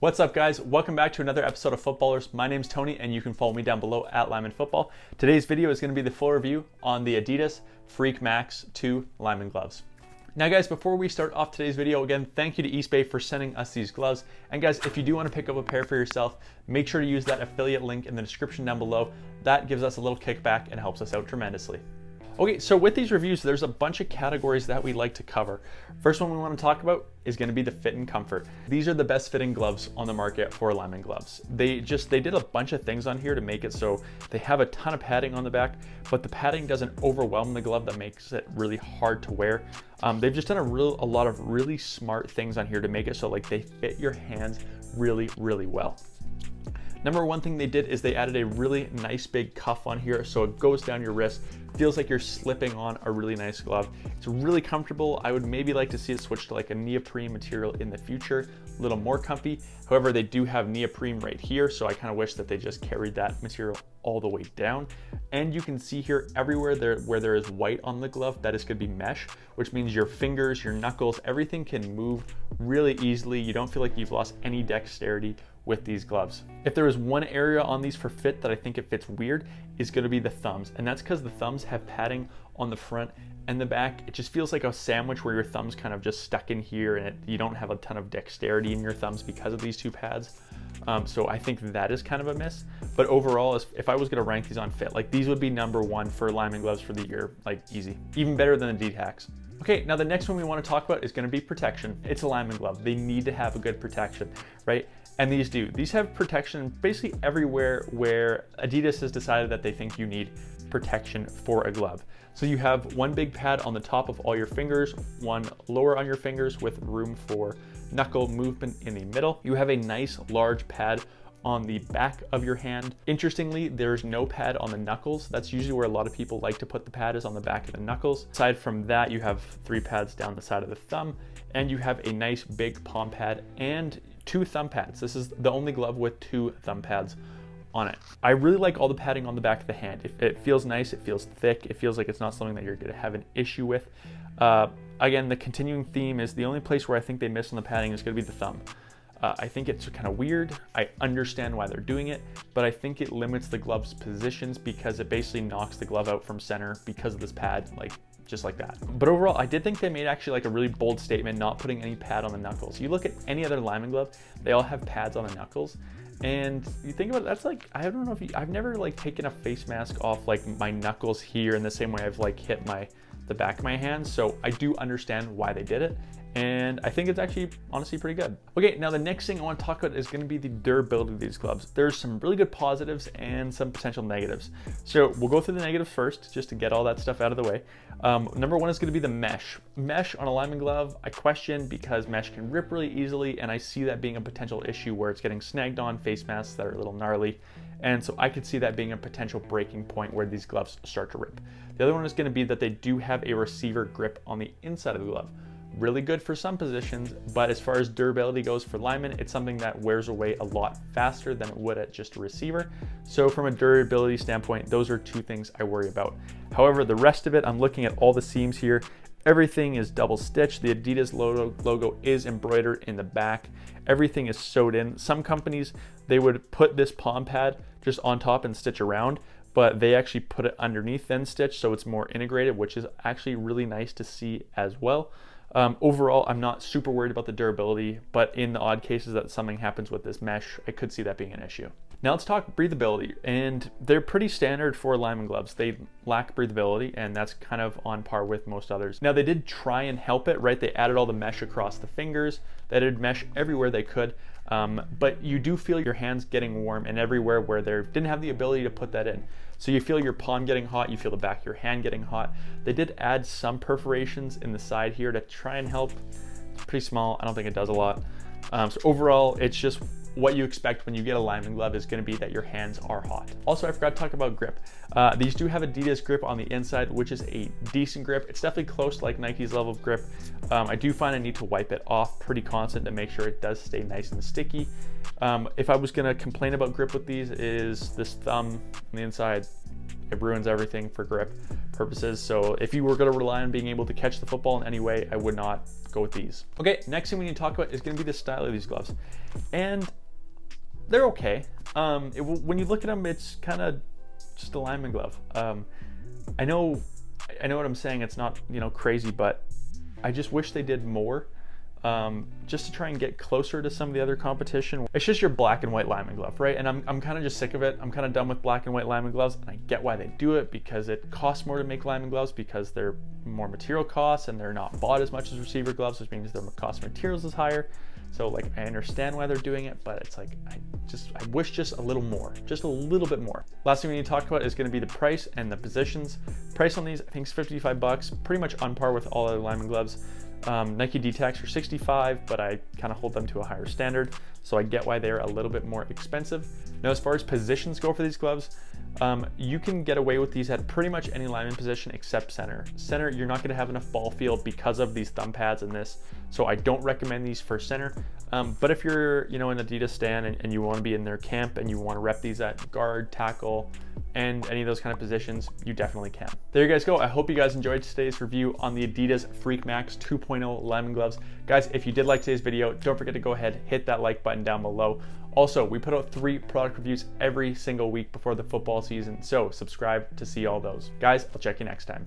What's up, guys? Welcome back to another episode of Footballrs. My name's Tony, and you can follow me down below at Lineman Football. Today's video is going to be the full review on the Adidas Freak Max 2 Lineman gloves. Now, guys, before we start off today's video, again, thank you to Eastbay for sending us these gloves. And guys, if you do want to pick up a pair for yourself, make sure to use that affiliate link in the description down below. That gives us a little kickback and helps us out tremendously. Okay, so with these reviews, there's a bunch of categories that we like to cover. First one we want to talk about is going to be the fit and comfort. These are the best fitting gloves on the market for lineman gloves. They did a bunch of things on here to make it so they have a ton of padding on the back, but the padding doesn't overwhelm the glove that makes it really hard to wear. They've just done a lot of really smart things on here to make it so like they fit your hands really, really well. Number one thing they did is they added a really nice big cuff on here so it goes down your wrist. Feels like you're slipping on a really nice glove. It's really comfortable. I would maybe like to see it switch to like a neoprene material in the future, a little more comfy. However, they do have neoprene right here, so I kind of wish that they just carried that material all the way down. And you can see here everywhere where there is white on the glove, that is going to be mesh, which means your fingers, your knuckles, everything can move really easily. You don't feel like you've lost any dexterity with these gloves. If there is one area on these for fit that I think it fits weird, is going to be the thumbs. And that's because the thumbs have padding on the front and the back. It just feels like a sandwich where your thumbs kind of just stuck in here and you don't have a ton of dexterity in your thumbs because of these two pads. So I think that is kind of a miss. But overall, if I was going to rank these on fit, like these would be number one for lineman gloves for the year, like easy. Even better than the D-Hacks. Okay, now the next one we want to talk about is going to be protection. It's a lineman glove. They need to have a good protection, right? And these do. These have protection basically everywhere where Adidas has decided that they think you need protection for a glove. So you have one big pad on the top of all your fingers, one lower on your fingers with room for knuckle movement in the middle. You have a nice large pad on the back of your hand. Interestingly, there's no pad on the knuckles. That's usually where a lot of people like to put the pad, is on the back of the knuckles. Aside from that, you have 3 pads down the side of the thumb, and you have a nice big palm pad and 2 thumb pads. This is the only glove with 2 thumb pads on it. I really like all the padding on the back of the hand. It feels nice, it feels thick, it feels like it's not something that you're gonna have an issue with. Again, the continuing theme is the only place where I think they miss on the padding is gonna be the thumb. I think it's kind of weird. I understand why they're doing it, but I think it limits the glove's positions because it basically knocks the glove out from center because of this pad, like just like that. But overall, I did think they made actually like a really bold statement not putting any pad on the knuckles. You look at any other lineman glove, they all have pads on the knuckles. And you think about it, that's like, I don't know if I've never like taken a face mask off like my knuckles here in the same way I've like hit the back of my hand. So I do understand why they did it. And I think it's actually honestly pretty good. Okay, now the next thing I want to talk about is going to be the durability of these gloves. There's some really good positives and some potential negatives. So we'll go through the negatives first, just to get all that stuff out of the way. Number one is going to be the mesh. Mesh on a lineman glove, I question because mesh can rip really easily, and I see that being a potential issue where it's getting snagged on face masks that are a little gnarly. And so I could see that being a potential breaking point where these gloves start to rip. The other one is going to be that they do have a receiver grip on the inside of the glove. Really good for some positions, but as far as durability goes for linemen, it's something that wears away a lot faster than it would at just a receiver. So from a durability standpoint, those are 2 things I worry about. However, the rest of it, I'm looking at all the seams here. Everything is double stitched. The Adidas logo is embroidered in the back. Everything is sewed in. Some companies, they would put this palm pad just on top and stitch around, but they actually put it underneath then stitch, so it's more integrated, which is actually really nice to see as well. Overall, I'm not super worried about the durability, but in the odd cases that something happens with this mesh, I could see that being an issue. Now let's talk breathability, and they're pretty standard for lineman gloves. They lack breathability, and that's kind of on par with most others. Now they did try and help it, right? They added all the mesh across the fingers. They added mesh everywhere they could, but you do feel your hands getting warm and everywhere where they didn't have the ability to put that in. So you feel your palm getting hot, you feel the back of your hand getting hot. They did add some perforations in the side here to try and help. It's pretty small, I don't think it does a lot. So overall, it's just what you expect when you get a lineman glove is going to be that your hands are hot. Also, I forgot to talk about grip. These do have Adidas grip on the inside, which is a decent grip. It's definitely close to like Nike's level of grip. I do find I need to wipe it off pretty constant to make sure it does stay nice and sticky. If I was going to complain about grip with these, is this thumb on the inside it ruins everything for grip purposes. So if you were going to rely on being able to catch the football in any way, I would not go with these. Okay, next thing we need to talk about is going to be the style of these gloves. And they're okay. When you look at them, it's kind of just a lineman glove. I know what I'm saying. It's not, crazy, but I just wish they did more. Just to try and get closer to some of the other competition. It's just your black and white lineman glove, right? And I'm kind of just sick of it. I'm kind of done with black and white lineman gloves, and I get why they do it, because it costs more to make lineman gloves, because they're more material costs and they're not bought as much as receiver gloves, which means their cost of materials is higher. So like, I understand why they're doing it, but it's like, I wish just a little more, just a little bit more. Last thing we need to talk about is going to be the price and the positions. Price on these, I think, is $55, pretty much on par with all other lineman gloves. Nike D-Tacs are $65, but I kind of hold them to a higher standard, so I get why they're a little bit more expensive. Now, as far as positions go for these gloves, you can get away with these at pretty much any lineman position except center. Center, you're not going to have enough ball field because of these thumb pads and this, so I don't recommend these for center. But if you're, an Adidas stan and you want to be in their camp and you want to rep these at guard, tackle, and any of those kind of positions, you definitely can. There you guys go. I hope you guys enjoyed today's review on the Adidas Freak Max 2.0 Lineman gloves. Guys, if you did like today's video, don't forget to go ahead, hit that like button down below. Also, we put out 3 product reviews every single week before the football season, so subscribe to see all those. Guys, I'll check you next time.